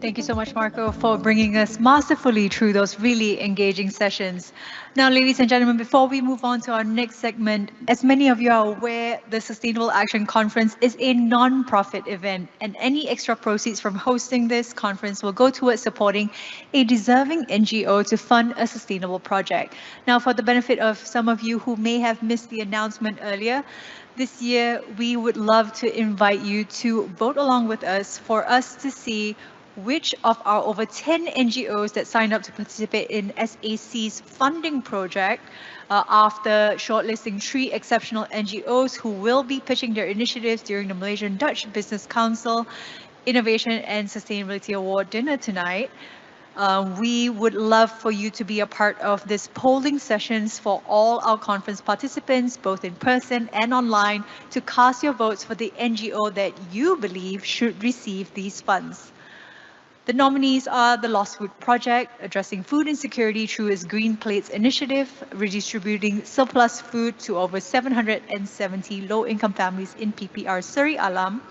Thank you so much, Marco, for bringing us masterfully through those really engaging sessions. Now, ladies and gentlemen, before we move on to our next segment, as many of you are aware, the Sustainable Action Conference is a non-profit event, and any extra proceeds from hosting this conference will go towards supporting a deserving NGO to fund a sustainable project. Now, for the benefit of some of you who may have missed the announcement earlier, this year we would love to invite you to vote along with us for us to see which of our over 10 NGOs that signed up to participate in SAC's funding project after shortlisting 3 exceptional NGOs who will be pitching their initiatives during the Malaysian Dutch Business Council Innovation and Sustainability Award dinner tonight. We would love for you to be a part of this polling sessions for all our conference participants, both in person and online, to cast your votes for the NGO that you believe should receive these funds. The nominees are the Lost Food Project, addressing food insecurity through its Green Plates initiative, redistributing surplus food to over 770 low-income families in PPR Seri Alam.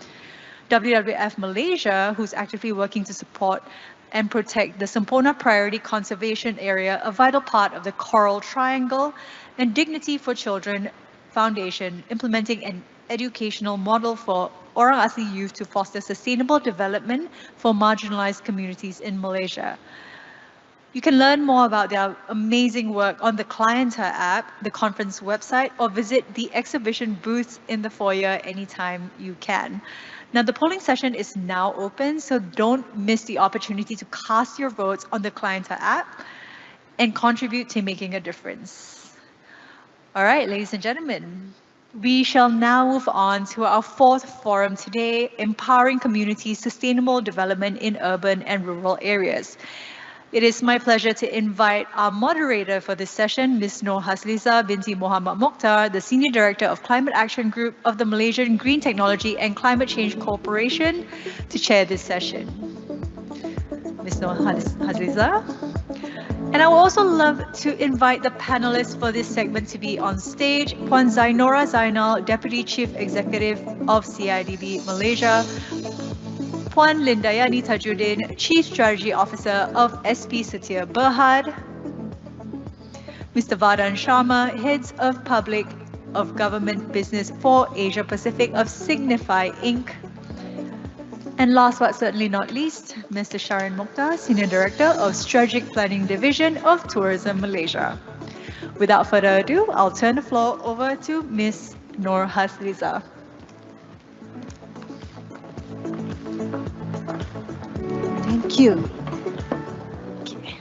WWF Malaysia, who's actively working to support and protect the Sempurna Priority Conservation Area, a vital part of the Coral Triangle, and Dignity for Children Foundation, implementing an educational model for Orang Asli youth to foster sustainable development for marginalized communities in Malaysia. You can learn more about their amazing work on the Clientele app, the conference website, or visit the exhibition booths in the foyer anytime you can. Now, the polling session is now open, so don't miss the opportunity to cast your votes on the Clientele app and contribute to making a difference. All right, ladies and gentlemen, we shall now move on to our 4th forum today, Empowering Communities Sustainable Development in Urban and Rural Areas. It is my pleasure to invite our moderator for this session, Ms. Nur Hasliza binti Muhammad Mokhtar, the Senior Director of Climate Action Group of the Malaysian Green Technology and Climate Change Corporation, to chair this session. Ms. Nur Hasliza. And I would also love to invite the panelists for this segment to be on stage. Puan Zainora Zainal, Deputy Chief Executive of CIDB Malaysia. Puan Lindayani Tajuddin, Chief Strategy Officer of SP Setia Berhad. Mr. Vardhan Sharma, Heads of Public of Government Business for Asia Pacific of Signify Inc. And last but certainly not least, Mr. Sharan Mokhtar, Senior Director of Strategic Planning Division of Tourism Malaysia. Without further ado, I'll turn the floor over to Ms. Nur Hasliza. Thank you. Okay.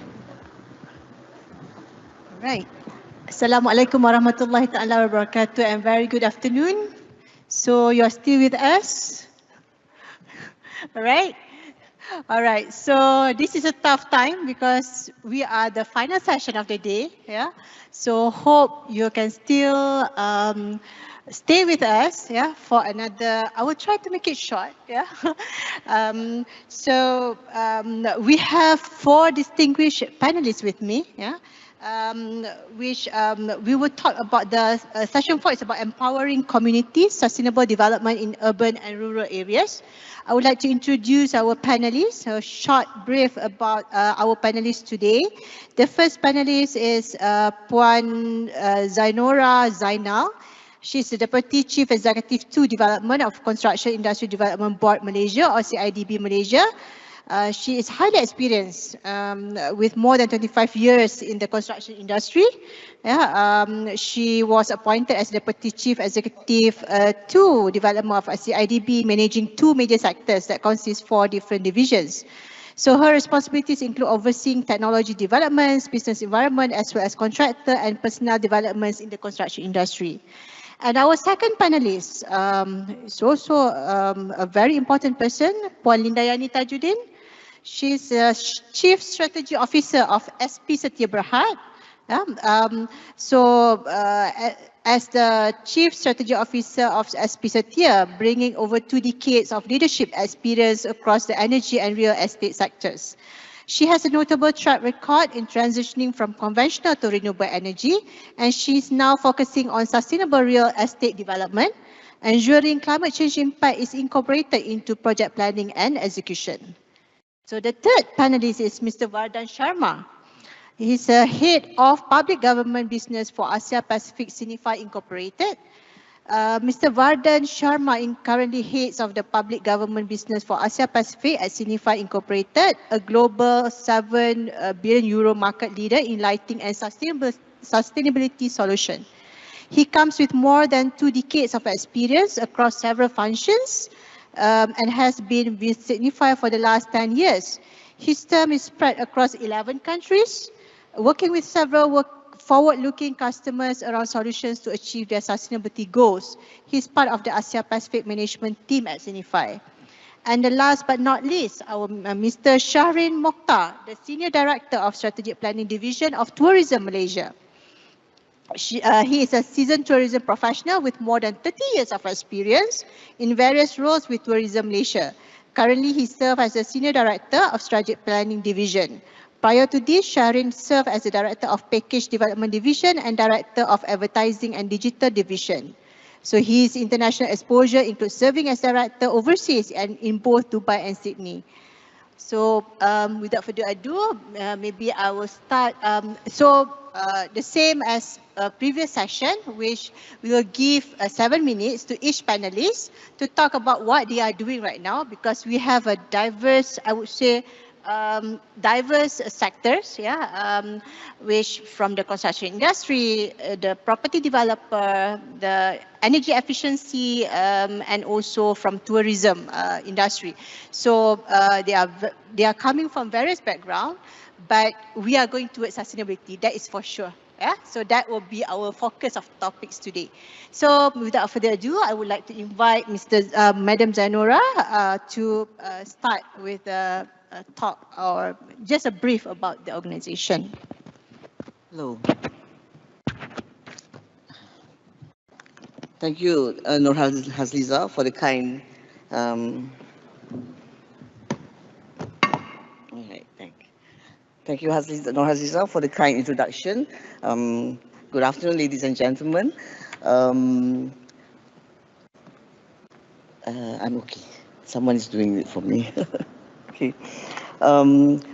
All right. Assalamualaikum warahmatullahi ta'ala wabarakatuh and very good afternoon. So you're still with us? All right. All right. So this is a tough time because we are the final session of the day. Yeah. So hope you can still stay with us. Yeah. For another, I will try to make it short. Yeah. We have 4 distinguished panelists with me. Yeah. Which we will talk about the session 4 is about empowering communities, sustainable development in urban and rural areas. I would like to introduce our panelists, a short brief about our panelists today. The first panelist is Puan Zainora Zainal. She's the Deputy Chief Executive to Development of Construction Industry Development Board Malaysia or CIDB Malaysia. She is highly experienced with more than 25 years in the construction industry. Yeah, she was appointed as Deputy Chief Executive to Development of CIDB, managing 2 major sectors that consist 4 different divisions. So her responsibilities include overseeing technology developments, business environment, as well as contractor and personnel developments in the construction industry. And our second panelist is also a very important person, Puan Lindayani Tajuddin. She's the Chief Strategy Officer of SP Setia Berhad. As the Chief Strategy Officer of SP Setia, bringing over 2 decades of leadership experience across the energy and real estate sectors. She has a notable track record in transitioning from conventional to renewable energy, and she's now focusing on sustainable real estate development, ensuring climate change impact is incorporated into project planning and execution. So the third panelist is Mr. Vardhan Sharma. He's a head of public government business for Asia Pacific Signify Incorporated. Mr. Vardhan Sharma currently heads of the public government business for Asia Pacific at Signify Incorporated, a global 7 billion euro market leader in lighting and sustainability solution. He comes with more than 2 decades of experience across several functions and has been with Signify for the last 10 years. His term is spread across 11 countries, working with several forward-looking customers around solutions to achieve their sustainability goals. He's part of the Asia Pacific management team at Signify. And the last but not least, our Mr. Shahrin Mokhtar, the Senior Director of Strategic Planning Division of Tourism Malaysia. He is a seasoned tourism professional with more than 30 years of experience in various roles with Tourism Malaysia. Currently, he serves as the Senior Director of Strategic Planning Division. Prior to this, Shahrin served as the Director of Package Development Division and Director of Advertising and Digital Division. So his international exposure includes serving as Director overseas and in both Dubai and Sydney. So without further ado, maybe I will start. The same as previous session, which we will give 7 minutes to each panelist to talk about what they are doing right now, because we have a diverse, I would say, diverse sectors, which from the construction industry, the property developer, the energy efficiency, and also from tourism industry. So they are coming from various backgrounds, but we are going towards sustainability, that is for sure. Yeah, so that will be our focus of topics today. So without further ado, I would like to invite Madam Zainora to start with a talk or just a brief about the organization. Hello. Thank you, Nur Hazliza, for the kind. Thank you, Nur Hazliza, for the kind introduction. Good afternoon, ladies and gentlemen. I'm okay. Someone is doing it for me. Okay.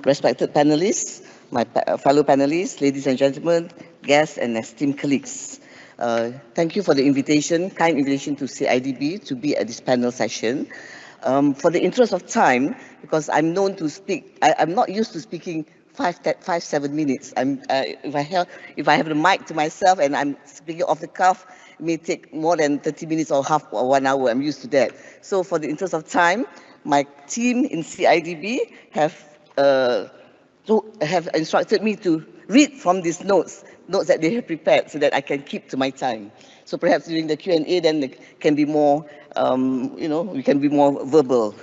Respected panelists, my fellow panelists, ladies and gentlemen, guests and esteemed colleagues. Thank you for the invitation, kind invitation to CIDB to be at this panel session. For the interest of time, because I'm known to speak, I'm not used to speaking 7 minutes. If I have the mic to myself and I'm speaking off the cuff, it may take more than 30 minutes or 1 hour. I'm used to that. So for the interest of time, my team in CIDB have instructed me to read from these notes that they have prepared so that I can keep to my time. So perhaps during the Q&A, then it can be more, we can be more verbal.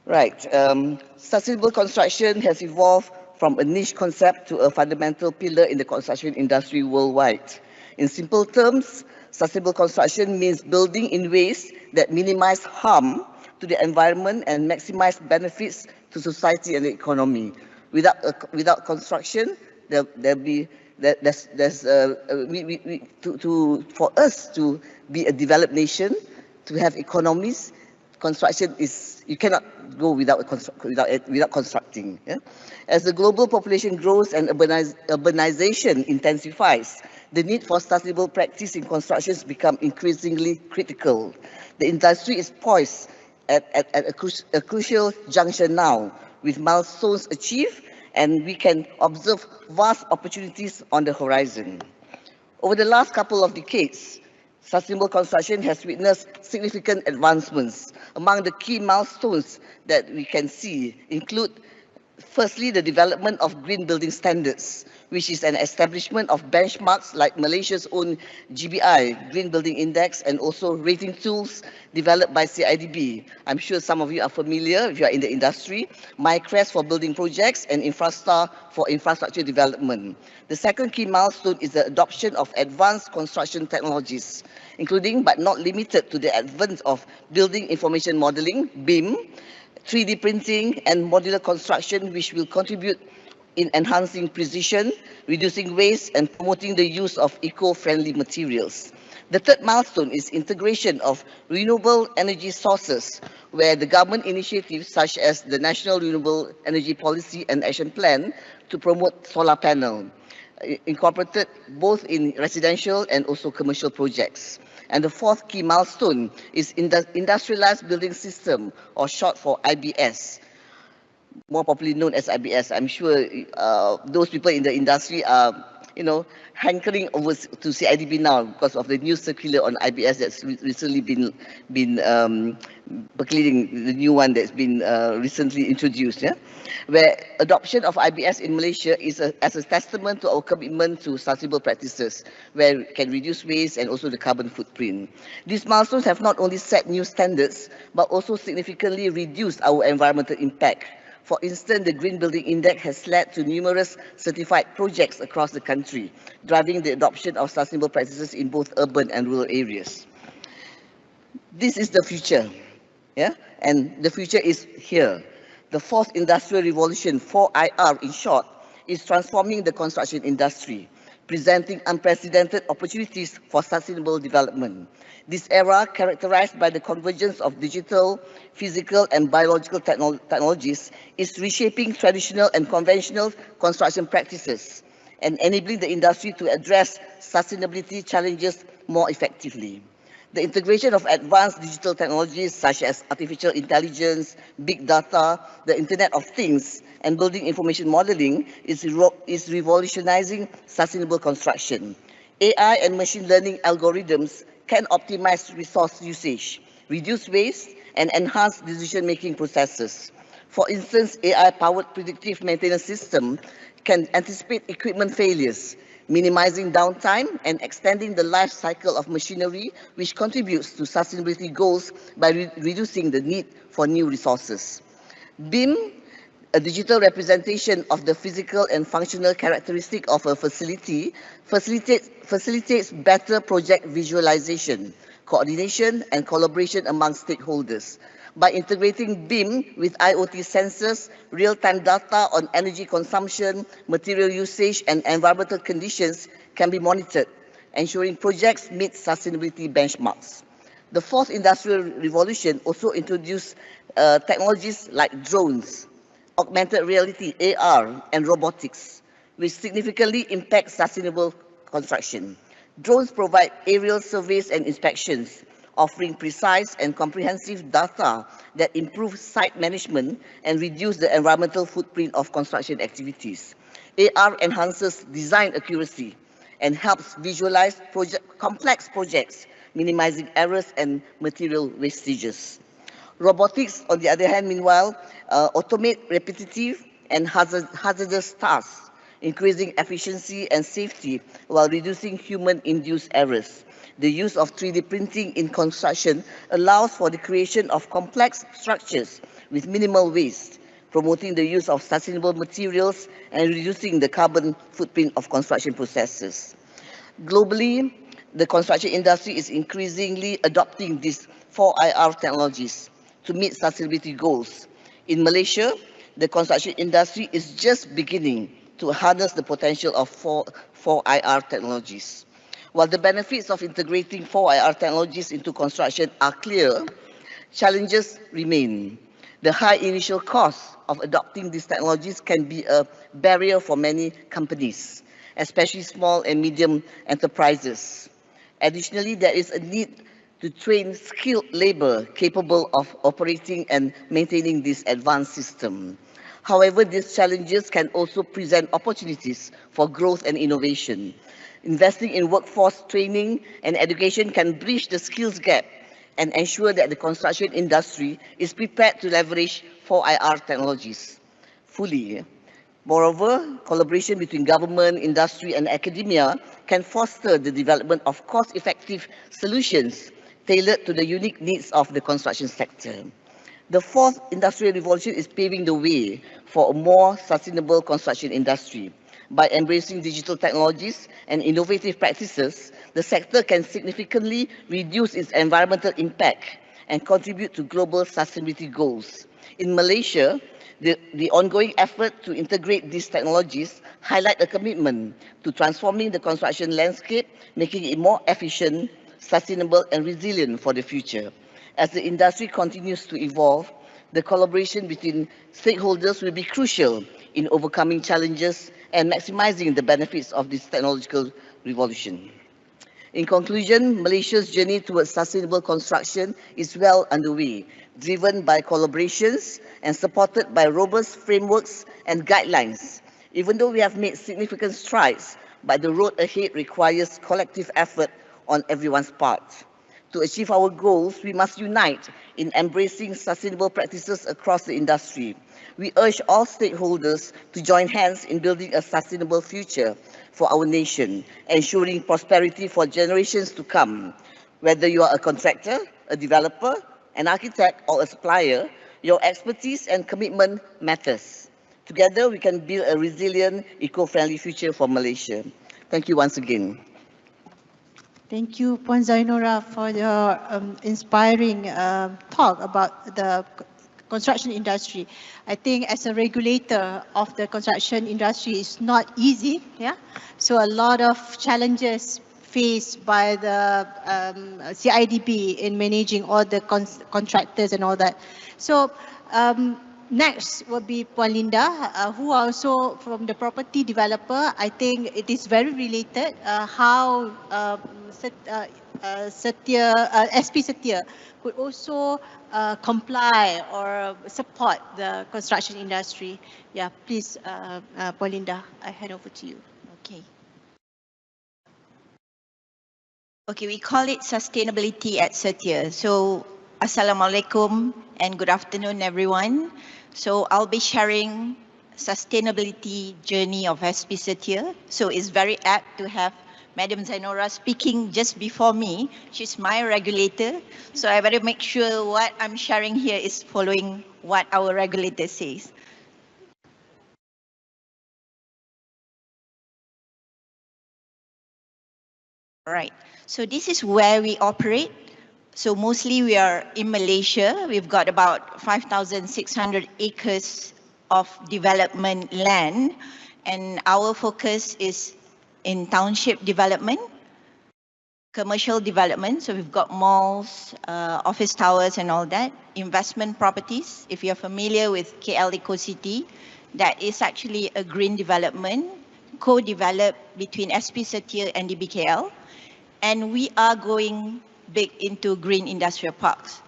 Right. Sustainable construction has evolved from a niche concept to a fundamental pillar in the construction industry worldwide. In simple terms, sustainable construction means building in ways that minimize harm to the environment and maximize benefits to society and the economy. Without construction, for us to be a developed nation, to have economies, construction is, you cannot go without constructing. Yeah? As the global population grows and urbanization intensifies, the need for sustainable practice in constructions become increasingly critical. The industry is poised at a crucial juncture now, with milestones achieved, and we can observe vast opportunities on the horizon. Over the last couple of decades, sustainable construction has witnessed significant advancements. Among the key milestones that we can see include, firstly, the development of green building standards, which is an establishment of benchmarks like Malaysia's own GBI, Green Building Index, and also rating tools developed by CIDB. I'm sure some of you are familiar if you are in the industry, MyCREST for building projects and Infrastar for infrastructure development. The second key milestone is the adoption of advanced construction technologies, including but not limited to the advent of building information modeling, BIM, 3D printing, and modular construction, which will contribute in enhancing precision, reducing waste, and promoting the use of eco-friendly materials. The third milestone is integration of renewable energy sources, where the government initiatives such as the National Renewable Energy Policy and Action Plan to promote solar panel incorporated both in residential and also commercial projects. And the fourth key milestone is industrialized building system, or short for IBS, more popularly known as IBS. I'm sure those people in the industry are, hankering over to see IDB now because of the new circular on IBS that's recently been percolating, the new one that's been recently introduced, yeah? Where adoption of IBS in Malaysia is as a testament to our commitment to sustainable practices, where we can reduce waste and also the carbon footprint. These milestones have not only set new standards, but also significantly reduced our environmental impact. For instance, the Green Building Index has led to numerous certified projects across the country, driving the adoption of sustainable practices in both urban and rural areas. This is the future, yeah? And the future is here. The fourth industrial revolution, 4IR in short, is transforming the construction industry, presenting unprecedented opportunities for sustainable development. This era, characterized by the convergence of digital, physical, and biological technologies, is reshaping traditional and conventional construction practices and enabling the industry to address sustainability challenges more effectively. The integration of advanced digital technologies such as artificial intelligence, big data, the Internet of Things, and building information modeling is revolutionizing sustainable construction. AI and machine learning algorithms can optimize resource usage, reduce waste, and enhance decision-making processes. For instance, AI-powered predictive maintenance system can anticipate equipment failures, minimizing downtime and extending the life cycle of machinery, which contributes to sustainability goals by reducing the need for new resources. BIM, a digital representation of the physical and functional characteristic of a facility, facilitates better project visualization, coordination, and collaboration among stakeholders. By integrating BIM with IoT sensors, real-time data on energy consumption, material usage, and environmental conditions can be monitored, ensuring projects meet sustainability benchmarks. The fourth industrial revolution also introduced technologies like drones, augmented reality, AR, and robotics, which significantly impact sustainable construction. Drones provide aerial surveys and inspections, offering precise and comprehensive data that improve site management and reduce the environmental footprint of construction activities. AR enhances design accuracy and helps visualize complex projects, minimizing errors and material wastages. Robotics, on the other hand, meanwhile, automate repetitive and hazardous tasks, increasing efficiency and safety while reducing human-induced errors. The use of 3D printing in construction allows for the creation of complex structures with minimal waste, promoting the use of sustainable materials and reducing the carbon footprint of construction processes. Globally, the construction industry is increasingly adopting these 4IR technologies to meet sustainability goals. In Malaysia, the construction industry is just beginning to harness the potential of 4IR technologies. While the benefits of integrating 4IR technologies into construction are clear, challenges remain. The high initial cost of adopting these technologies can be a barrier for many companies, especially small and medium enterprises. Additionally, there is a need to train skilled labor capable of operating and maintaining this advanced system. However, these challenges can also present opportunities for growth and innovation. Investing in workforce training and education can bridge the skills gap and ensure that the construction industry is prepared to leverage 4IR technologies fully. Moreover, collaboration between government, industry, and academia can foster the development of cost-effective solutions tailored to the unique needs of the construction sector. The fourth industrial revolution is paving the way for a more sustainable construction industry. By embracing digital technologies and innovative practices, the sector can significantly reduce its environmental impact and contribute to global sustainability goals. In Malaysia, the ongoing effort to integrate these technologies highlight a commitment to transforming the construction landscape, making it more efficient, sustainable, and resilient for the future. As the industry continues to evolve, the collaboration between stakeholders will be crucial in overcoming challenges and maximizing the benefits of this technological revolution. In conclusion, Malaysia's journey towards sustainable construction is well underway, driven by collaborations and supported by robust frameworks and guidelines. Even though we have made significant strides, but the road ahead requires collective effort on everyone's part. To achieve our goals, we must unite in embracing sustainable practices across the industry. We urge all stakeholders to join hands in building a sustainable future for our nation, ensuring prosperity for generations to come. Whether you are a contractor, a developer, an architect, or a supplier, your expertise and commitment matters. Together, we can build a resilient, eco-friendly future for Malaysia. Thank you once again. Thank you, Puan Zainora, for your inspiring talk about the construction industry. I think as a regulator of the construction industry, it's not easy. Yeah, so a lot of challenges faced by the CIDB in managing all the contractors and all that. So next will be Puan Linda, who also from the property developer. I think it is very related how SP Setia could also comply or support the construction industry. Yeah, please, Puan Linda, I hand over to you. Okay. Okay, we call it sustainability at Setia. So, Assalamualaikum and good afternoon, everyone. So, I'll be sharing sustainability journey of SP Setia. So, it's very apt to have Madam Zainora speaking just before me. She's my regulator. So, I better make sure what I'm sharing here is following what our regulator says. Right. So this is where we operate. So mostly we are in Malaysia. We've got about 5,600 acres of development land, and our focus is in township development, commercial development. So we've got malls, office towers and all that, investment properties. If you're familiar with KL Eco City, that is actually a green development co-developed between SP Setia and DBKL. And we are going big into green industrial parks.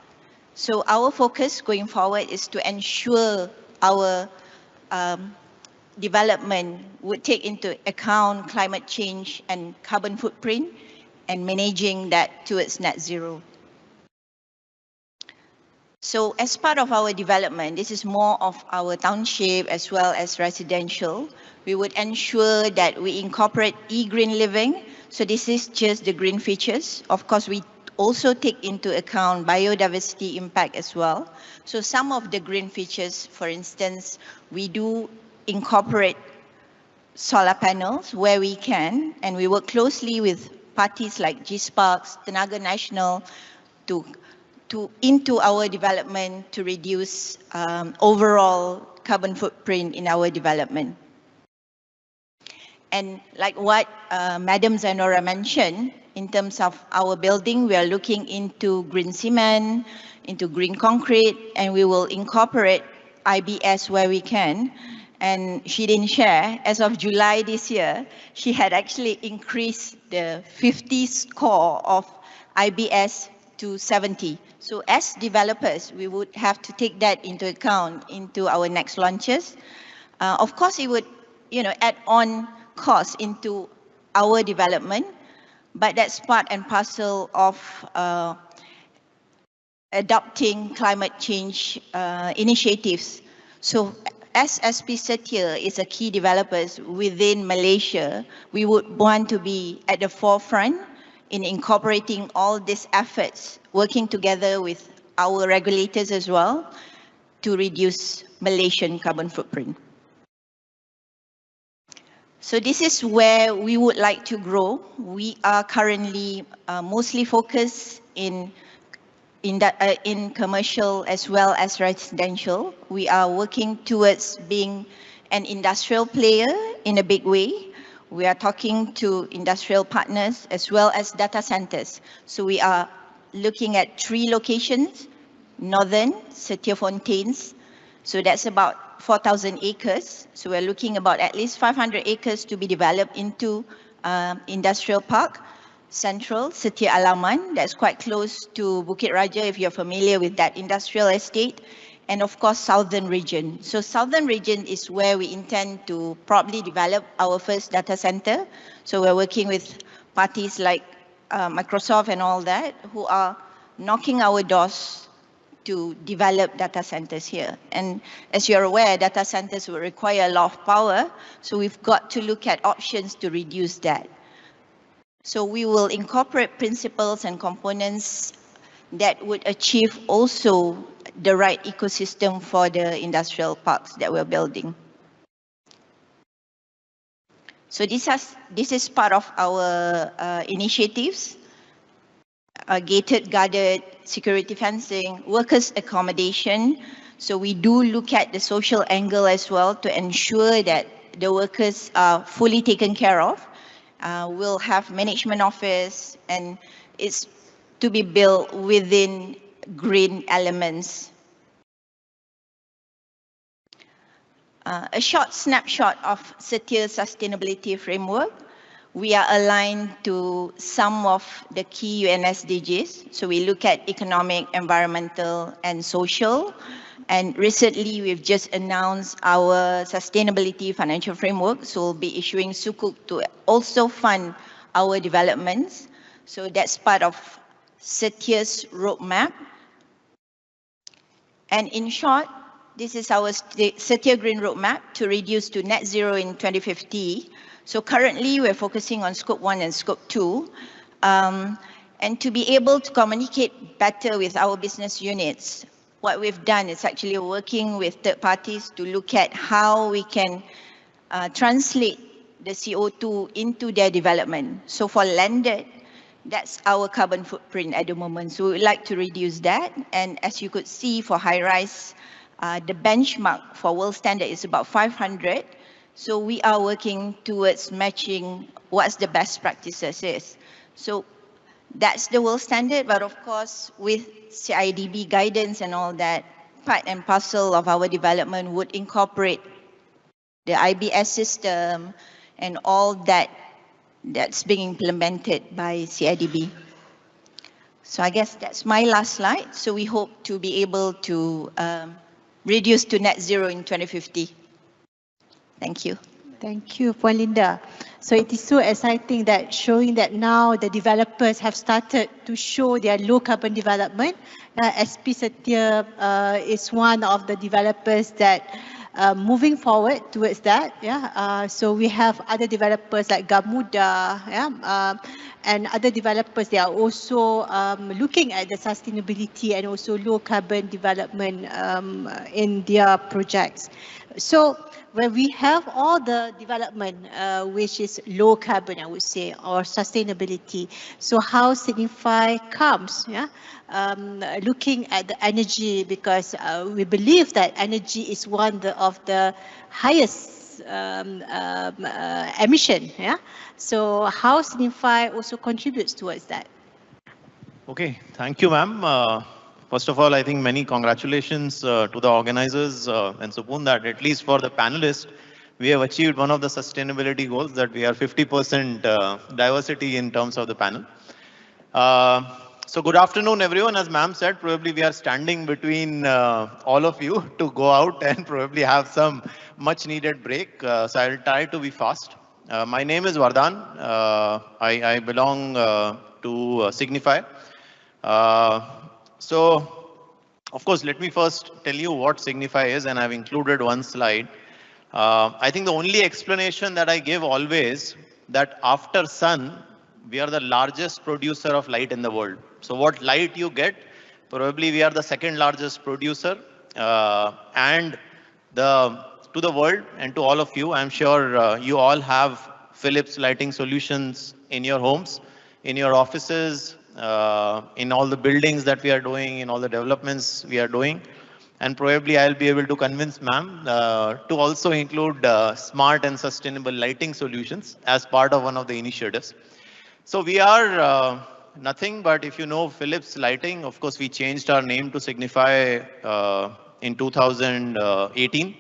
So our focus going forward is to ensure our development would take into account climate change and carbon footprint and managing that towards net zero. So as part of our development, this is more of our township as well as residential. We would ensure that we incorporate e-green living. So this is just the green features. Of course, we also take into account biodiversity impact as well. So some of the green features, for instance, we do incorporate solar panels where we can, and we work closely with parties like G-Sparks, Tenaga Nasional, into our development to reduce overall carbon footprint in our development. And like what Madam Zainora mentioned, in terms of our building, we are looking into green cement, into green concrete, and we will incorporate IBS where we can. And she didn't share, as of July this year, she had actually increased the 50 score of IBS to 70. So as developers, we would have to take that into account into our next launches. Of course, it would, add on cost into our development, but that's part and parcel of adopting climate change initiatives. So as SP Setia is a key developer within Malaysia, we would want to be at the forefront in incorporating all these efforts, working together with our regulators as well to reduce Malaysian carbon footprint. So this is where we would like to grow. We are currently mostly focused in commercial as well as residential. We are working towards being an industrial player in a big way. We are talking to industrial partners as well as data centers. So we are looking at 3 locations. Northern, Setia Fontaines. So that's about 4,000 acres. So we're looking about at least 500 acres to be developed into industrial park. Central, Setia Alaman, that's quite close to Bukit Raja if you're familiar with that industrial estate. And of course, Southern region. So Southern region is where we intend to probably develop our first data center. So we're working with parties like Microsoft and all that who are knocking our doors to develop data centers here. And as you're aware, data centers will require a lot of power. So we've got to look at options to reduce that. So we will incorporate principles and components that would achieve also the right ecosystem for the industrial parks that we're building. So this is part of our initiatives. Gated, guarded, security fencing, workers' accommodation. So we do look at the social angle as well to ensure that the workers are fully taken care of. We'll have management office, and it's to be built within green elements. A short snapshot of Setia's sustainability framework. We are aligned to some of the key UN SDGs. So we look at economic, environmental, and social. And recently, we've just announced our sustainability financial framework. So we'll be issuing sukuk to also fund our developments. So that's part of Setia's roadmap. And in short, this is our Setia Green Roadmap to reduce to net zero in 2050. So currently, we're focusing on Scope 1 and Scope 2. And to be able to communicate better with our business units, what we've done is actually working with third parties to look at how we can translate the CO2 into their development. So for landed, that's our carbon footprint at the moment. So we would like to reduce that. And as you could see for high-rise, the benchmark for world standard is about 500. So we are working towards matching what's the best practices is. So that's the world standard, but of course with CIDB guidance and all that, part and parcel of our development would incorporate the IBS system and all that that's being implemented by CIDB. So I guess that's my last slide. So we hope to be able to reduce to net zero in 2050. Thank you. Thank you, Puan Linda. So it is so exciting that showing that now the developers have started to show their low carbon development. SP Setia is one of the developers that moving forward towards that. Yeah. So we have other developers like Gamuda, and other developers. They are also looking at the sustainability and also low carbon development in their projects. So when we have all the development which is low carbon, I would say, or sustainability, so how Signify comes, looking at the energy, because we believe that energy is one of the highest emission, so how Signify also contributes towards that. Okay, thank you, ma'am. First of all, I think many congratulations to the organizers and Supun that at least for the panelists, we have achieved one of the sustainability goals, that we are 50% diversity in terms of the panel. So good afternoon, everyone. As ma'am said, probably we are standing between all of you to go out and probably have some much needed break. So I'll try to be fast. My name is Vardhan. I belong to Signify. So, of course, let me first tell you what Signify is, and I've included one slide. I think the only explanation that I give always, that after sun, we are the largest producer of light in the world. So what light you get, probably we are the second largest producer, and to the world and to all of you, I'm sure you all have Philips lighting solutions in your homes, in your offices, in all the buildings that we are doing, in all the developments we are doing. And probably I'll be able to convince ma'am to also include smart and sustainable lighting solutions as part of one of the initiatives. So we are nothing, but if you know Philips Lighting, of course, we changed our name to Signify in 2018.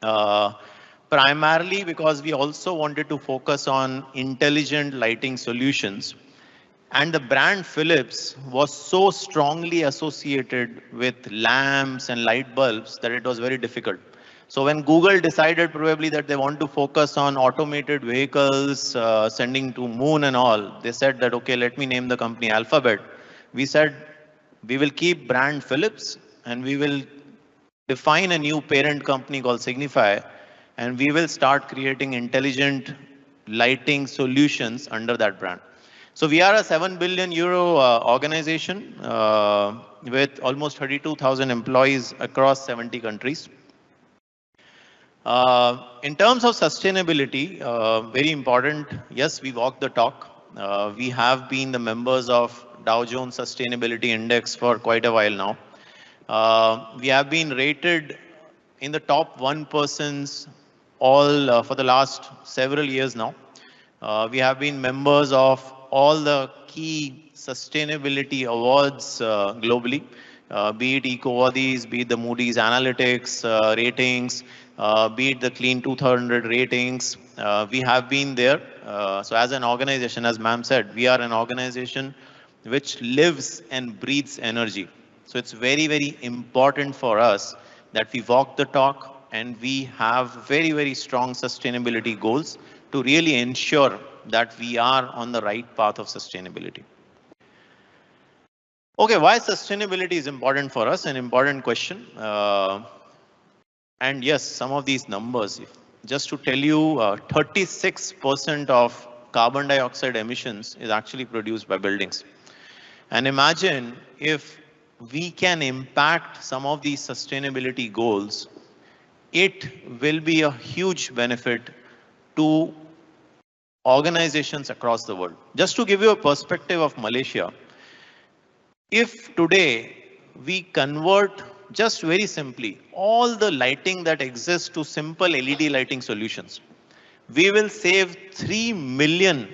Uh, Primarily because we also wanted to focus on intelligent lighting solutions. And the brand Philips was so strongly associated with lamps and light bulbs that it was very difficult. So when Google decided probably that they want to focus on automated vehicles, sending to moon and all, they said that, okay, let me name the company Alphabet. We said, we will keep brand Philips and we will define a new parent company called Signify, and we will start creating intelligent lighting solutions under that brand. So we are a 7 billion euro organization with almost 32,000 employees across 70 countries. In terms of sustainability, very important, yes, we walk the talk. We have been the members of Dow Jones Sustainability Index for quite a while now. We have been rated in the top 1% all for the last several years now. We have been members of all the key sustainability awards globally, be it EcoVadis, be it the Moody's Analytics ratings, be it the Clean 200 ratings. We have been there. So as an organization, as ma'am said, we are an organization which lives and breathes energy. So it's very, very important for us that we walk the talk and we have very, very strong sustainability goals to really ensure that we are on the right path of sustainability. Okay, why sustainability is important for us? An important question. And yes, some of these numbers, just to tell you, 36% of carbon dioxide emissions is actually produced by buildings. And imagine if we can impact some of these sustainability goals, it will be a huge benefit to organizations across the world. Just to give you a perspective of Malaysia, if today we convert just very simply all the lighting that exists to simple LED lighting solutions, we will save 3 million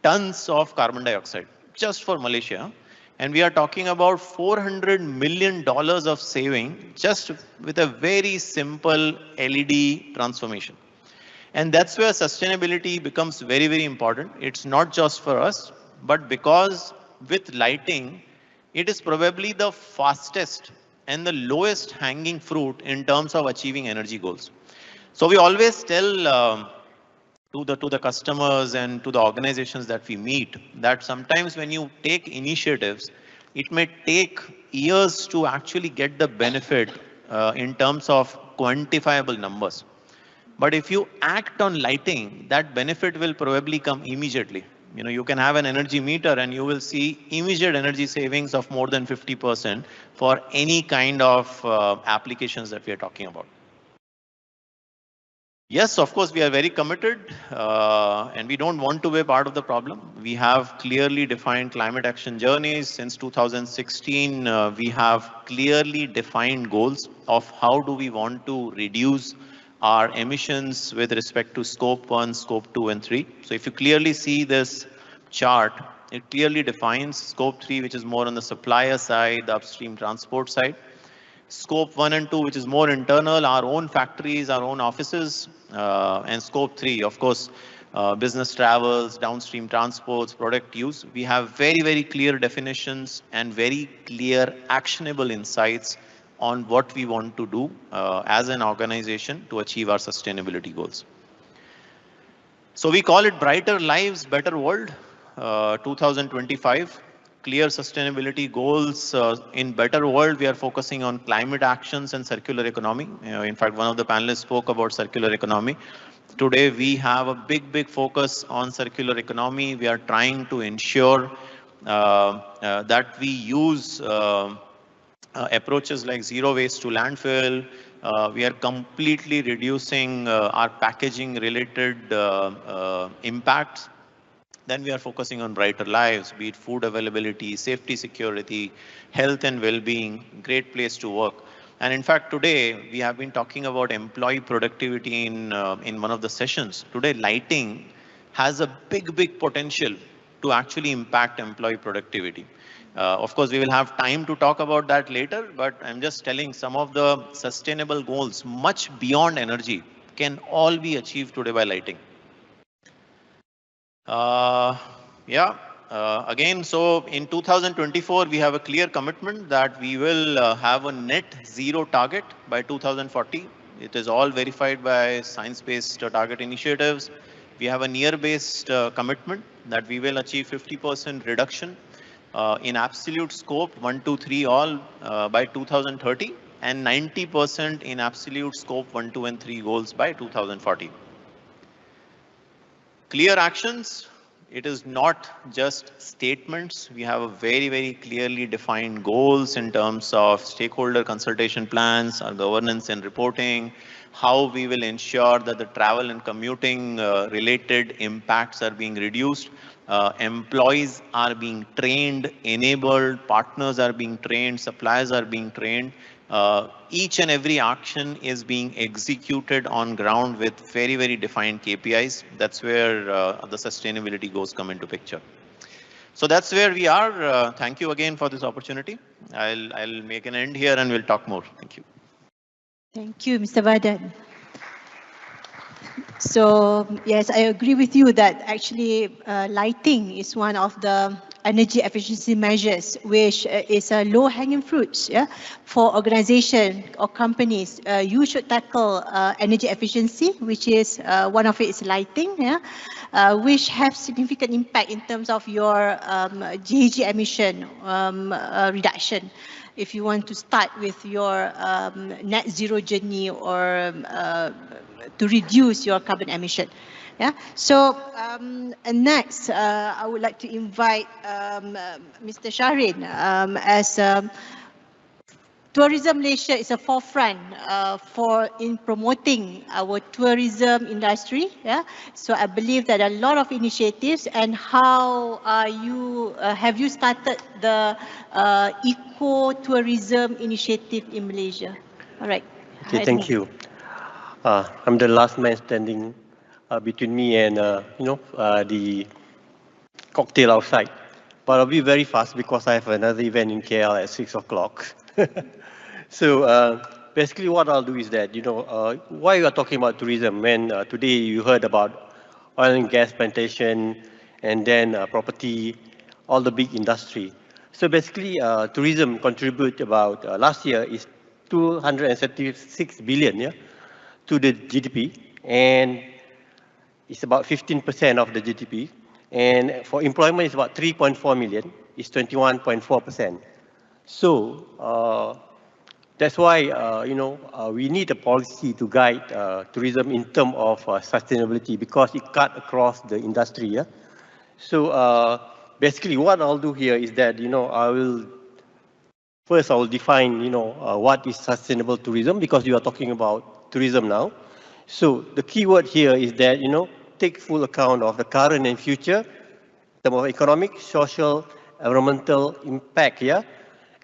tons of carbon dioxide just for Malaysia. And we are talking about $400 million of saving just with a very simple LED transformation. And that's where sustainability becomes very, very important. It's not just for us, but because with lighting, it is probably the fastest and the lowest hanging fruit in terms of achieving energy goals. So we always tell to the customers and to the organizations that we meet that sometimes when you take initiatives, it may take years to actually get the benefit in terms of quantifiable numbers. But if you act on lighting, that benefit will probably come immediately. You know, you can have an energy meter and you will see immediate energy savings of more than 50% for any kind of applications that we are talking about. Yes, of course, we are very committed and we don't want to be part of the problem. We have clearly defined climate action journeys. Since 2016, we have clearly defined goals of how do we want to reduce our emissions with respect to scope 1, scope 2, and 3. So if you clearly see this chart, it clearly defines scope 3, which is more on the supplier side, the upstream transport side. Scope 1 and 2, which is more internal, our own factories, our own offices, and scope 3, of course, business travels, downstream transports, product use. We have very, very clear definitions and very clear actionable insights on what we want to do as an organization to achieve our sustainability goals. So we call it Brighter Lives, Better World 2025. Clear sustainability goals. In Better World, we are focusing on climate actions and circular economy. In fact, one of the panelists spoke about circular economy. Today, we have a big focus on circular economy. We are trying to ensure that we use approaches like zero waste to landfill. We are completely reducing our packaging related impacts. Then we are focusing on brighter lives, be it food availability, safety, security, health and well-being, great place to work. And in fact, today we have been talking about employee productivity in one of the sessions. Today, lighting has a big potential to actually impact employee productivity. Of course, we will have time to talk about that later, but I'm just telling some of the sustainable goals much beyond energy can all be achieved today by lighting. Yeah, again, so in 2024, we have a clear commitment that we will have a net zero target by 2040. It is all verified by science-based target initiatives. We have a near-based commitment that we will achieve 50% reduction in absolute scope 1, 2, 3 all by 2030 and 90% in absolute scope 1, 2 and 3 goals by 2040. Clear actions, it is not just statements. We have a very, very clearly defined goals in terms of stakeholder consultation plans, our governance and reporting, how we will ensure that the travel and commuting related impacts are being reduced. Employees are being trained, enabled, partners are being trained, suppliers are being trained. Each and every action is being executed on ground with very, very defined KPIs. That's where the sustainability goals come into picture. So that's where we are. Thank you again for this opportunity. I'll make an end here and we'll talk more. Thank you. Thank you, Mr. Vadan. So yes, I agree with you that actually lighting is one of the energy efficiency measures, which is a low-hanging fruit, yeah, for organization or companies. You should tackle energy efficiency, which is one of it is lighting, yeah, which have significant impact in terms of your GHG emission reduction. If you want to start with your net zero journey or to reduce your carbon emission. Yeah. So next, I would like to invite Mr. Shahrin as Tourism Malaysia is a forefront in promoting our tourism industry. Yeah. So I believe that a lot of initiatives. And how are you? Have you started the eco-tourism initiative in Malaysia? All right. Okay, thank you. I'm the last man standing between me and the cocktail outside, but I'll be very fast because I have another event in KL at 6 o'clock. So basically what I'll do is that, why we are talking about tourism when today you heard about oil and gas plantation and then property, all the big industry. So basically tourism contribute about last year is 236 billion, yeah, to the GDP, and it's about 15% of the GDP. And for employment, it's about 3.4 million, it's 21.4%. So that's why, we need a policy to guide tourism in terms of sustainability because it cut across the industry. Yeah? So basically what I'll do here is that, I will define, what is sustainable tourism because you are talking about tourism now. So the key word here is that, take full account of the current and future in terms of economic, social, environmental impact, yeah.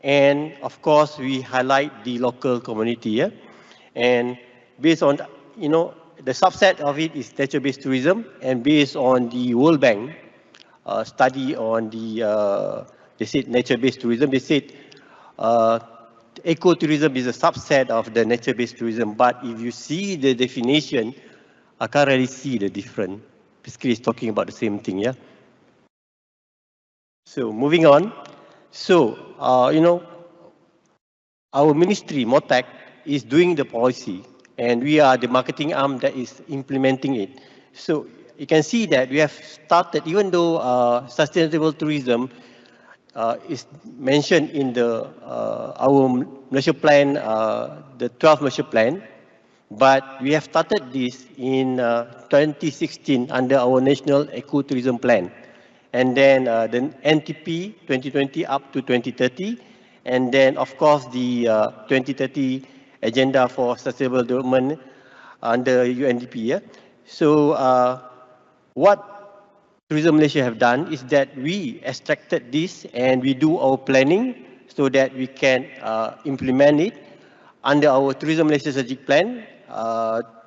And of course, we highlight the local community, yeah. And based on, the subset of it is nature-based tourism, and based on the World Bank study on the, they said nature-based tourism, they said ecotourism is a subset of the nature-based tourism, but if you see the definition, I can't really see the difference. Basically, it's talking about the same thing, yeah. So moving on. So, our ministry, MOTAC, is doing the policy, and we are the marketing arm that is implementing it. So you can see that we have started, even though sustainable tourism is mentioned in the our Malaysia plan, the 12th Malaysia plan, but we have started this in 2016 under our National Ecotourism Plan, and then the NTP 2020 up to 2030, and then of course the 2030 Agenda for Sustainable Development under UNDP. Yeah? So what Tourism Malaysia have done is that we extracted this and we do our planning so that we can implement it under our Tourism Malaysia Strategic Plan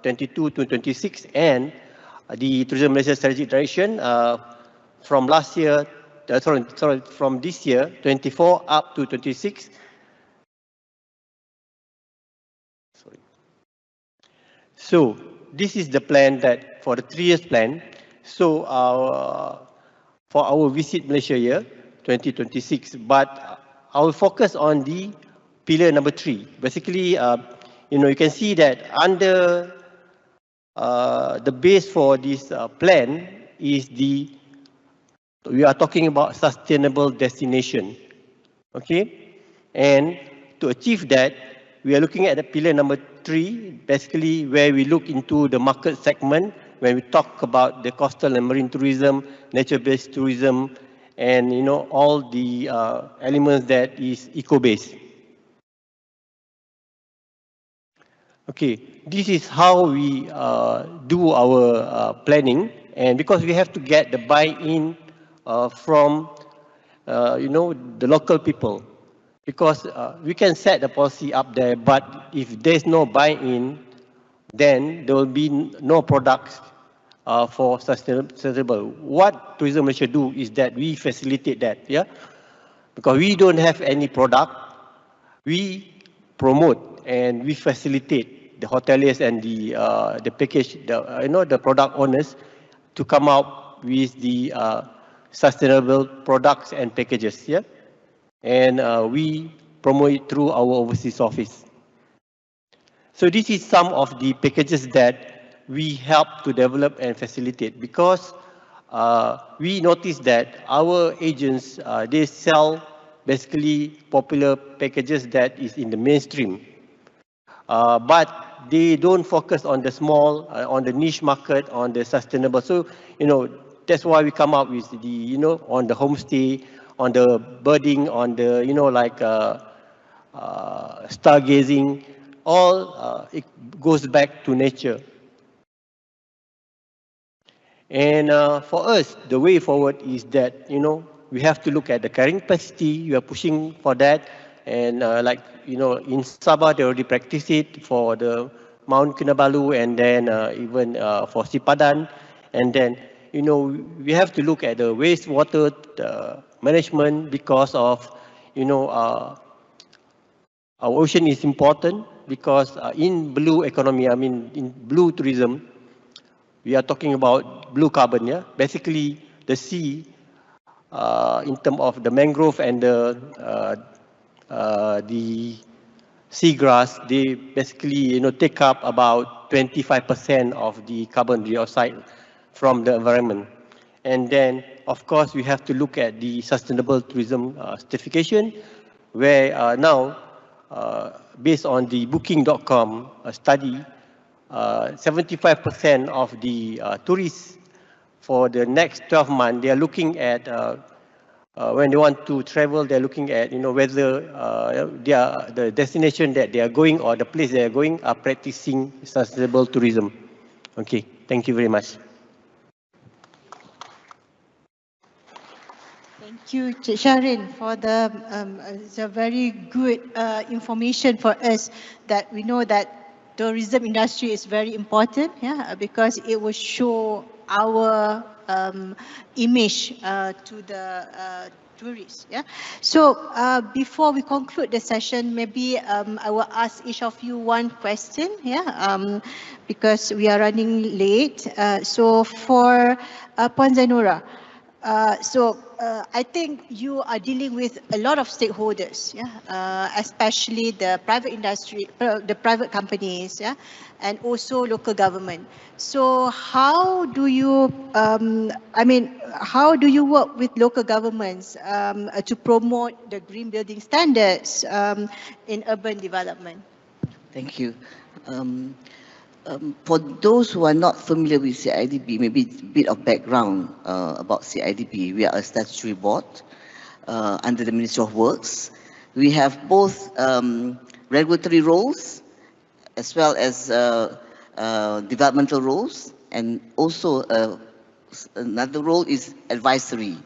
22 to 26 and the Tourism Malaysia Strategic Direction from last year, from this year, 24 up to 26. Sorry. So this is the plan that for the 3 years plan. So for our Visit Malaysia year 2026, but I will focus on the pillar number 3. Basically, you can see that under the base for this plan is we are talking about sustainable destination, okay? And to achieve that, we are looking at the pillar number 3, basically where we look into the market segment, when we talk about the coastal and marine tourism, nature-based tourism, and all the elements that is eco-based. Okay, this is how we do our planning, and because we have to get the buy-in from the local people, because we can set the policy up there, but if there's no buy-in, then there will be no products for sustainable. What Tourism Malaysia do is that we facilitate that, yeah, because we don't have any product, we promote and we facilitate the hoteliers and the package, the product owners to come out with the sustainable products and packages, yeah, and we promote it through our overseas office. So this is some of the packages that we help to develop and facilitate, because we noticed that our agents, they sell basically popular packages that is in the mainstream, but they don't focus on the small, on the niche market, on the sustainable. So, that's why we come up with the, on the homestay, on the birding, on the, like stargazing, all it goes back to nature. And for us, the way forward is that, we have to look at the carrying capacity. We are pushing for that. And in Sabah, they already practice it for the Mount Kinabalu, and then even for Sipadan. And then, we have to look at the wastewater management, because of, our ocean is important, because in blue economy, I mean, in blue tourism, we are talking about blue carbon, yeah? Basically, the sea, in terms of the mangrove and the seagrass, they basically, take up about 25% of the carbon dioxide from the environment. And then, of course, we have to look at the sustainable tourism certification, where now, based on the booking.com study, 75% of the tourists for the next 12 months, they are looking at, when they want to travel, they're looking at, whether the destination that they are going or the place they are going are practicing sustainable tourism. Okay, thank you very much. Thank you, Cik Sharin, for the very good information for us, that we know that tourism industry is very important, yeah, because it will show our image to the tourists, yeah. So before we conclude the session, maybe I will ask each of you one question, yeah, because we are running late. So for Puan Zainura, I think you are dealing with a lot of stakeholders, yeah, especially the private industry, the private companies, yeah, and also local government. So how do you, how do you work with local governments to promote the green building standards in urban development? Thank you. For those who are not familiar with CIDB, maybe a bit of background about CIDB. We are a statutory board under the Ministry of Works. We have both regulatory roles as well as developmental roles, and also another role is advisory.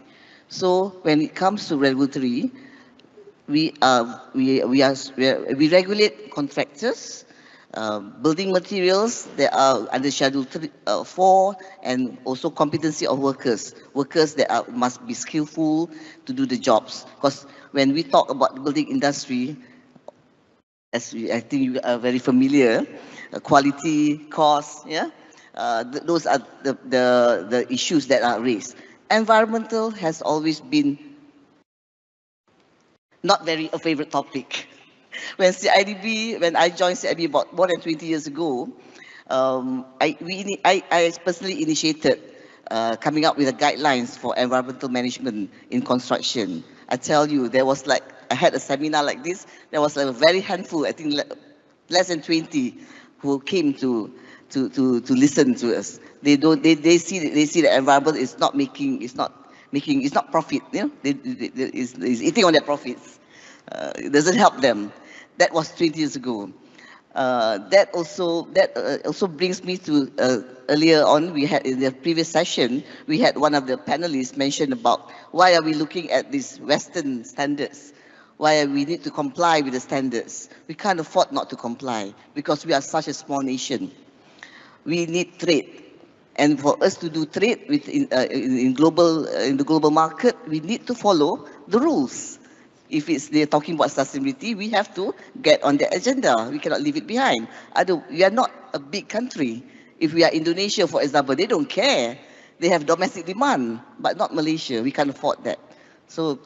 So when it comes to regulatory, we regulate contractors. Building materials, they are under Schedule 4, and also competency of workers. Workers that must be skillful to do the jobs. Because when we talk about the building industry, I think you are very familiar, quality, cost, yeah, those are the issues that are raised. Environmental has always been not very a favorite topic. When I joined CIDB about more than 20 years ago, I personally initiated coming up with the guidelines for environmental management in construction. I tell you, I had a seminar like this. There was a very handful, I think less than 20, who came to listen to us. They see the environment is not profit. You know, is eating on their profits. It doesn't help them. That was 20 years ago. That also brings me to earlier on, we had in the previous session, we had one of the panelists mention about why are we looking at these Western standards? Why we need to comply with the standards? We can't afford not to comply because we are such a small nation. We need trade. And for us to do trade in the global market, we need to follow the rules. If they're talking about sustainability, we have to get on the agenda. We cannot leave it behind. We are not a big country. If we are Indonesia, for example, they don't care. They have domestic demand, but not Malaysia. We can't afford that. So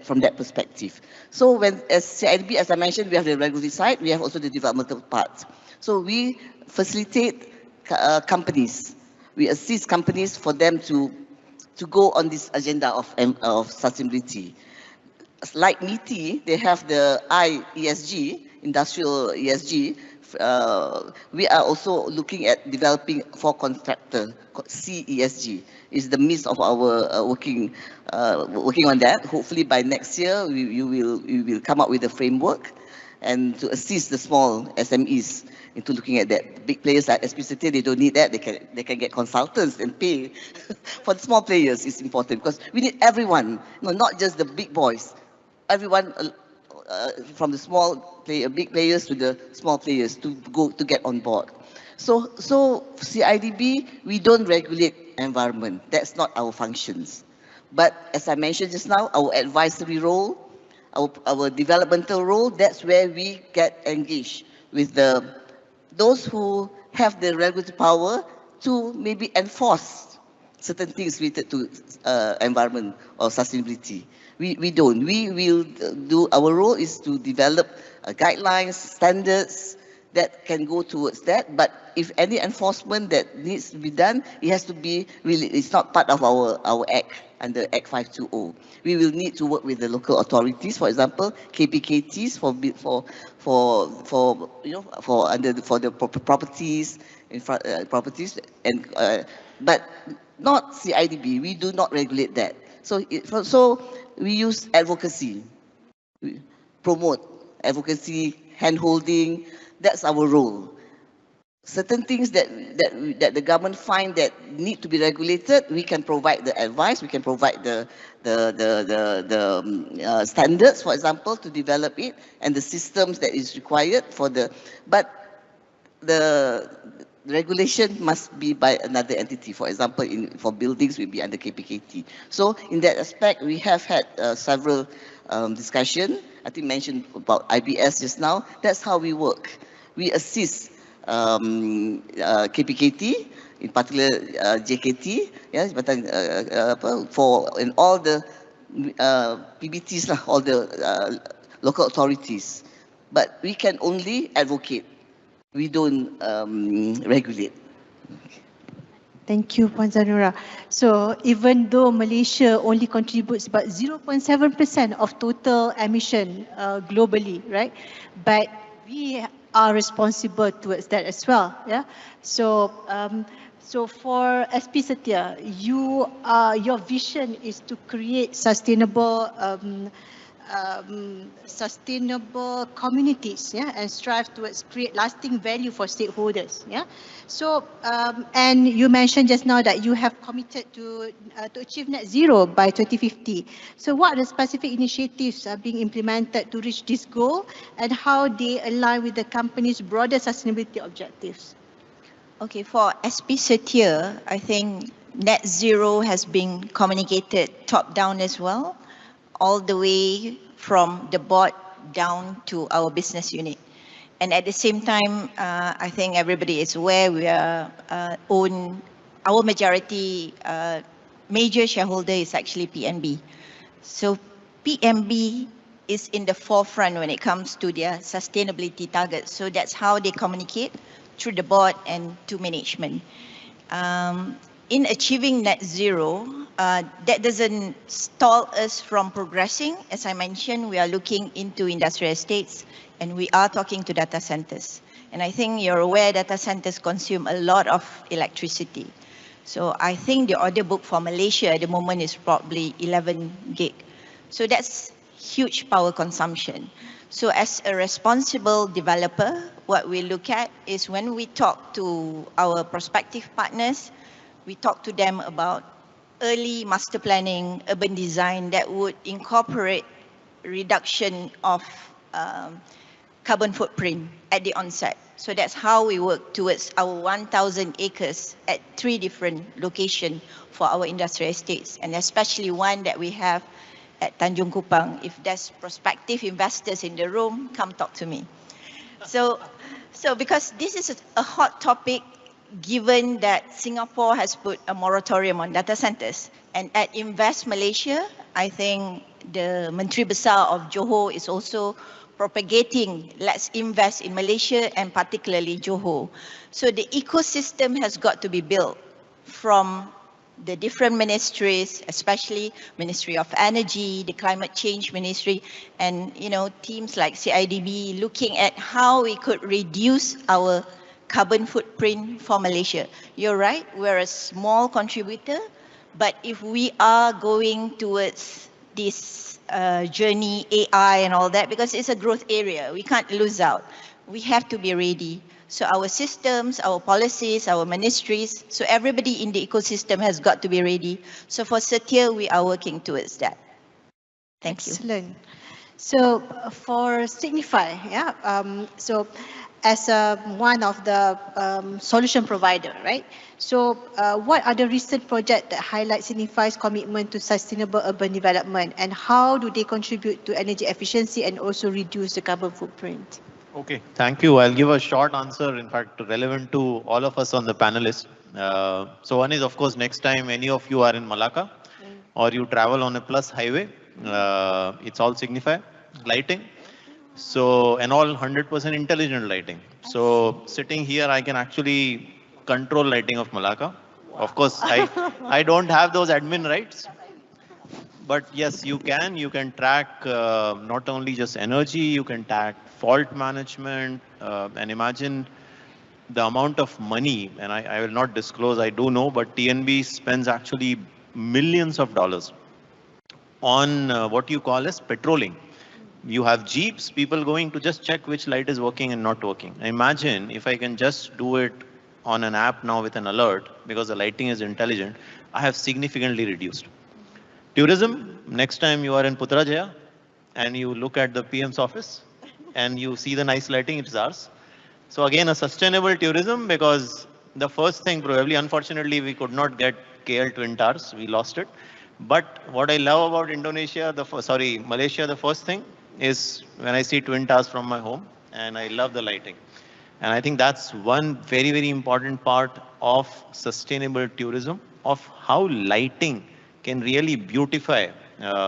from that perspective. So as CIDB, as I mentioned, we have the regulatory side. We have also the developmental part. So we facilitate companies. We assist companies for them to go on this agenda of sustainability. Like MITI, they have the ESG, industrial ESG. We are also looking at developing for contractor, CESG, is the midst of our working on that. Hopefully by next year, we will come up with a framework and to assist the small SMEs into looking at that. Big players like SPCT, they don't need that. They can get consultants and pay. For the small players, it's important because we need everyone, not just the big boys. Everyone from the big players to the small players to get on board. So CIDB, we don't regulate environment. That's not our functions. But as I mentioned just now, our advisory role, our developmental role, that's where we get engaged with those who have the regulatory power to maybe enforce certain things related to environment or sustainability. We don't. We will do, our role is to develop guidelines, standards that can go towards that. But if any enforcement that needs to be done, it has to be really, it's not part of our act under Act 520. We will need to work with the local authorities, for example, KPKTs for the properties, properties, and but not CIDB. We do not regulate that. So we use advocacy, we promote advocacy, hand-holding. That's our role. Certain things that the government find that need to be regulated, we can provide the advice, we can provide the standards, for example, to develop it, and the systems that is required for but the regulation must be by another entity. For example, for buildings, will be under KPKT. So in that aspect, we have had several discussion. I think mentioned about IBS just now. That's how we work. We assist KPKT, in particular JKT, yeah, for in all the PBTs, all the local authorities. But we can only advocate. We don't regulate. Thank you, Puan Zanura. So even though Malaysia only contributes about 0.7% of total emission globally, right? But we are responsible towards that as well. Yeah. So so for SP Setia, your vision is to create sustainable sustainable communities, yeah, and strive towards create lasting value for stakeholders, yeah. So, and you mentioned just now that you have committed to achieve net zero by 2050. So, what are the specific initiatives are being implemented to reach this goal, and how they align with the company's broader sustainability objectives? Okay, for SP Setia, I think net zero has been communicated top down as well, all the way from the board down to our business unit. And at the same time, I think everybody is aware we are our majority major shareholder is actually PNB. So PNB is in the forefront when it comes to their sustainability targets. So that's how they communicate through the board and to management. In achieving net zero, that doesn't stall us from progressing. As I mentioned, we are looking into industrial estates and we are talking to data centers. And I think you're aware data centers consume a lot of electricity. So I think the order book for Malaysia at the moment is probably 11 gig. So that's huge power consumption. So as a responsible developer, what we look at is when we talk to our prospective partners, we talk to them about early master planning, urban design that would incorporate reduction of carbon footprint at the onset. So that's how we work towards our 1,000 acres at 3 different locations for our industrial estates, and especially one that we have at Tanjung Kupang. If there's prospective investors in the room, come talk to me. So because this is a hot topic, given that Singapore has put a moratorium on data centers, and at Invest Malaysia, I think the Menteri Besar of Johor is also propagating, let's invest in Malaysia and particularly Johor. So the ecosystem has got to be built from the different ministries, especially Ministry of Energy, the Climate Change Ministry, and teams like CIDB looking at how we could reduce our carbon footprint for Malaysia. You're right, we're a small contributor, but if we are going towards this journey, AI and all that, because it's a growth area, we can't lose out. We have to be ready. So our systems, our policies, our ministries, so everybody in the ecosystem has got to be ready. So for Setia, we are working towards that. Thank you. Excellent. So for Signify, yeah, so as one of the solution provider, right? So what are the recent projects that highlight Signify's commitment to sustainable urban development, and how do they contribute to energy efficiency and also reduce the carbon footprint? Okay, thank you. I'll give a short answer, in fact, relevant to all of us on the panelists. So one is, of course, next time any of you are in Malacca or you travel on a plus highway, it's all Signify lighting. So, and all 100% intelligent lighting. So sitting here, I can actually control lighting of Malacca. Of course, I don't have those admin rights. But yes, you can track not only just energy, you can track fault management, and imagine the amount of money, and I will not disclose, I do know, but TNB spends actually millions of dollars on what you call as patrolling. You have jeeps, people going to just check which light is working and not working. Imagine if I can just do it on an app now with an alert, because the lighting is intelligent, I have significantly reduced. Tourism, next time you are in Putrajaya and you look at the PM's office and you see the nice lighting, it's ours. So again, a sustainable tourism, because the first thing, probably, unfortunately, we could not get KL Twin Towers, we lost it. But what I love about Malaysia, the first thing is when I see Twin Towers from my home, and I love the lighting. And I think that's one very, very important part of sustainable tourism, of how lighting can really beautify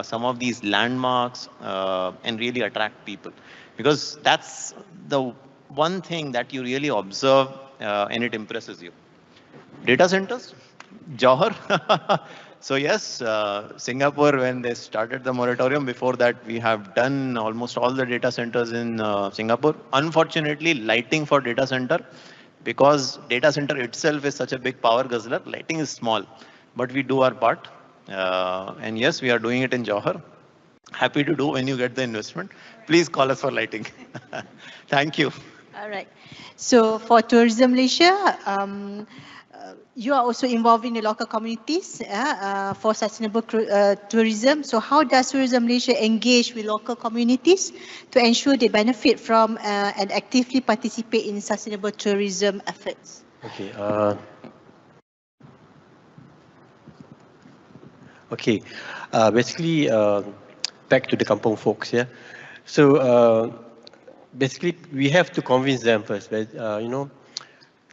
some of these landmarks and really attract people. Because that's the one thing that you really observe and it impresses you. Data centers, Johor. So yes, Singapore, when they started the moratorium, before that we have done almost all the data centers in Singapore. Unfortunately, lighting for data center, because data center itself is such a big power guzzler, lighting is small, but we do our part. And yes, we are doing it in Johor. Happy to do when you get the investment. Please call us for lighting. Thank you. All right. So for Tourism Malaysia, you are also involved in the local communities for sustainable tourism. So how does Tourism Malaysia engage with local communities to ensure they benefit from and actively participate in sustainable tourism efforts? Okay. Okay. Basically, back to the kampung folks, yeah. So basically, we have to convince them first. You know,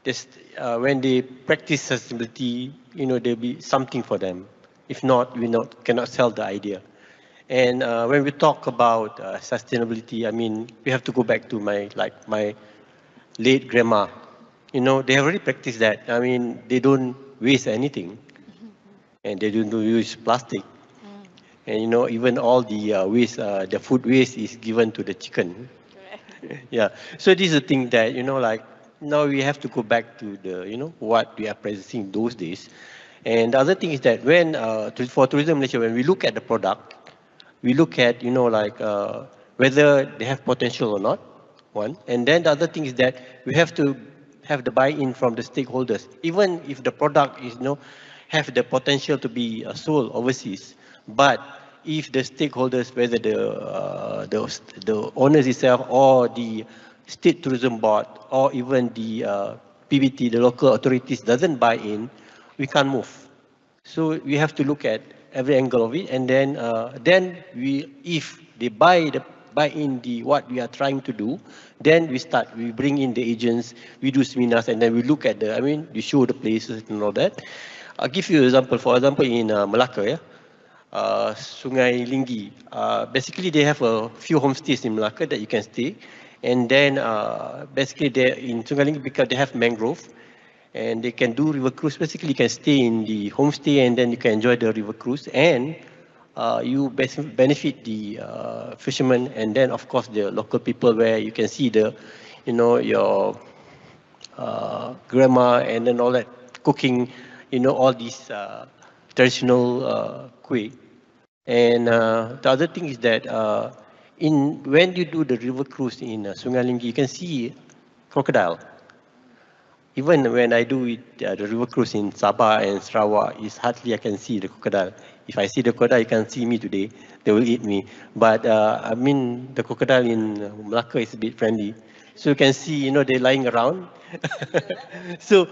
this, when they practice sustainability, you know, there'll be something for them. If not, we cannot sell the idea. And when we talk about sustainability, I mean, we have to go back to my late grandma. You know, they have already practiced that. I mean, they don't waste anything, and they don't use plastic. And you know, even all the waste, the food waste is given to the chicken. Yeah. So this is the thing that, you know, like now we have to go back to the, you know, what we are practicing those days. And the other thing is that when, for Tourism Malaysia, when we look at the product, we look at, you know, like whether they have potential or not, one. And then the other thing is that we have to have the buy-in from the stakeholders. Even if the product is, you know, have the potential to be sold overseas, but if the stakeholders, whether the owners itself or the state tourism board or even the PBT, the local authorities doesn't buy in, we can't move. So we have to look at every angle of it, and then if they buy in the what we are trying to do, then we bring in the agents, we do seminars, and then we look at we show the places and all that. I'll give you an example. For example, in Malacca, yeah, Sungai Linggi. Basically, they have a few homestays in Malacca that you can stay, and then basically they in Sungai Linggi because they have mangrove, and they can do river cruise. Basically, you can stay in the homestay, and then you can enjoy the river cruise, and you benefit the fishermen, and then of course the local people, where you can see the, you know, your grandma and then all that cooking, you know, all these traditional kuih. And the other thing is that when you do the river cruise in Sungai Linggi, you can see crocodile. Even when I do it, the river cruise in Sabah and Sarawak, it's hardly I can see the crocodile. If I see the crocodile, you can see me today. They will eat me. But I mean, the crocodile in Malacca is a bit friendly. So you can see, you know, they're lying around. So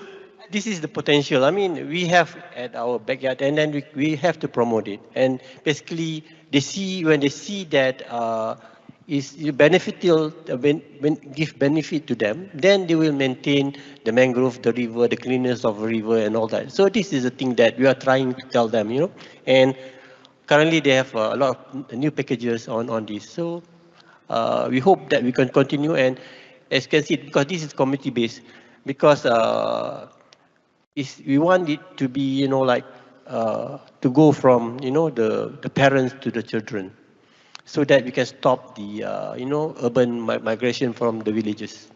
this is the potential. I mean, we have at our backyard, and then we have to promote it. And basically, when they see that is beneficial, give benefit to them, then they will maintain the mangrove, the river, the cleanness of the river, and all that. So this is the thing that we are trying to tell them, you know. And currently, they have a lot of new packages on this. So we hope that we can continue, and as you can see, because this is community based, because we want it to be, you know, like to go from, you know, the parents to the children, so that we can stop the, you know, urban migration from the villages.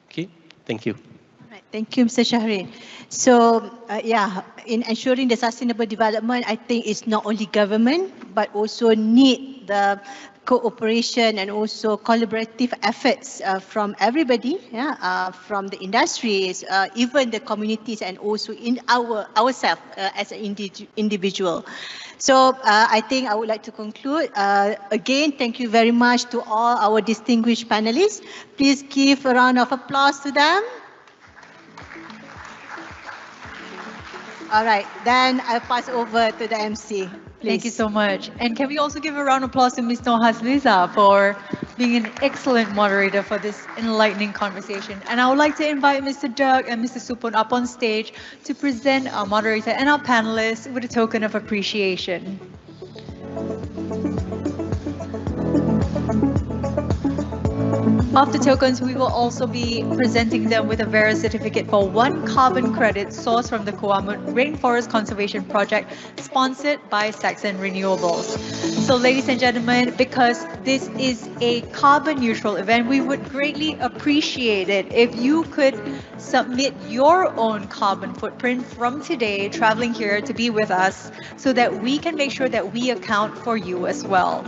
Okay, thank you. All right, thank you, Mr. Shahrin. So, yeah, in ensuring the sustainable development, I think it's not only government, but also need the cooperation and also collaborative efforts from everybody, yeah, from the industries, even the communities, and also in ourselves as an individual. So I think I would like to conclude. Again, thank you very much to all our distinguished panelists. Please give a round of applause to them. All right, then I'll pass over to the MC. Please. Thank you so much. And can we also give a round of applause to Ms. Nohasliza for being an excellent moderator for this enlightening conversation. And I would like to invite Mr. Dirk and Mr. Supun up on stage to present our moderator and our panelists with a token of appreciation. Of the tokens, we will also be presenting them with a Vera certificate for 1 carbon credit sourced from the Coamo Rainforest Conservation Project, sponsored by Saxon Renewables. So ladies and gentlemen, because this is a carbon neutral event, we would greatly appreciate it if you could submit your own carbon footprint from today traveling here to be with us, so that we can make sure that we account for you as well.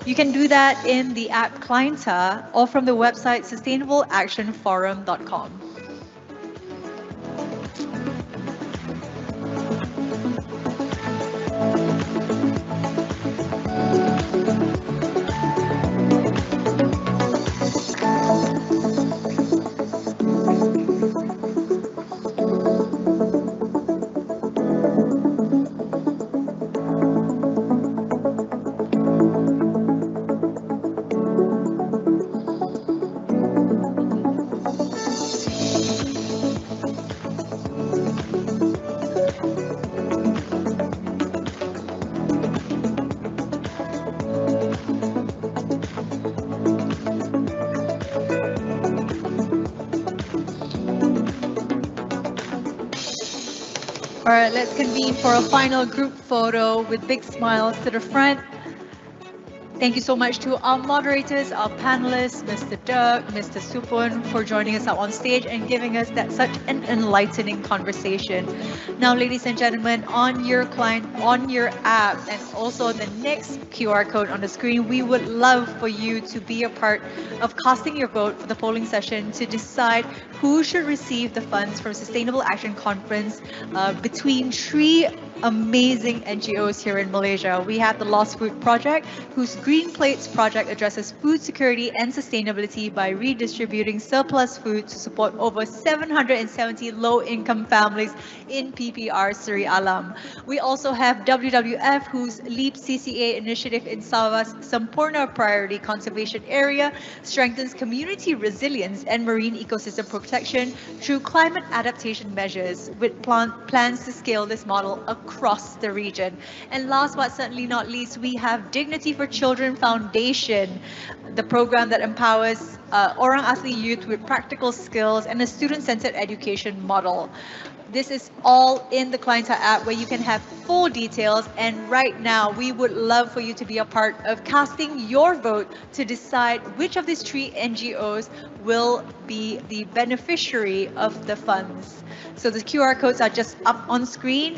You can do that in the app Clienta or from the website sustainableactionforum.com. All right, let's convene for a final group photo with big smiles to the front. Thank you so much to our moderators, our panelists, Mr. Dirk, Mr. Supun, for joining us out on stage and giving us that such an enlightening conversation. Now, ladies and gentlemen, on your client, on your app, and also on the next QR code on the screen, we would love for you to be a part of casting your vote for the polling session to decide who should receive the funds from Sustainable Action Conference between 3 amazing NGOs here in Malaysia. We have the Lost Food Project, whose Green Plates project addresses food security and sustainability by redistributing surplus food to support over 770 low-income families in PPR Seri Alam. We also have WWF, whose LEAP CCA initiative in Sabah's Sempurna Priority Conservation Area strengthens community resilience and marine ecosystem protection through climate adaptation measures, with plans to scale this model across the region. And last but certainly not least, we have Dignity for Children Foundation, the program that empowers Orang Asli youth with practical skills and a student-centered education model. This is all in the Clienta app, where you can have full details. And right now, we would love for you to be a part of casting your vote to decide which of these 3 NGOs will be the beneficiary of the funds. So the QR codes are just up on screen.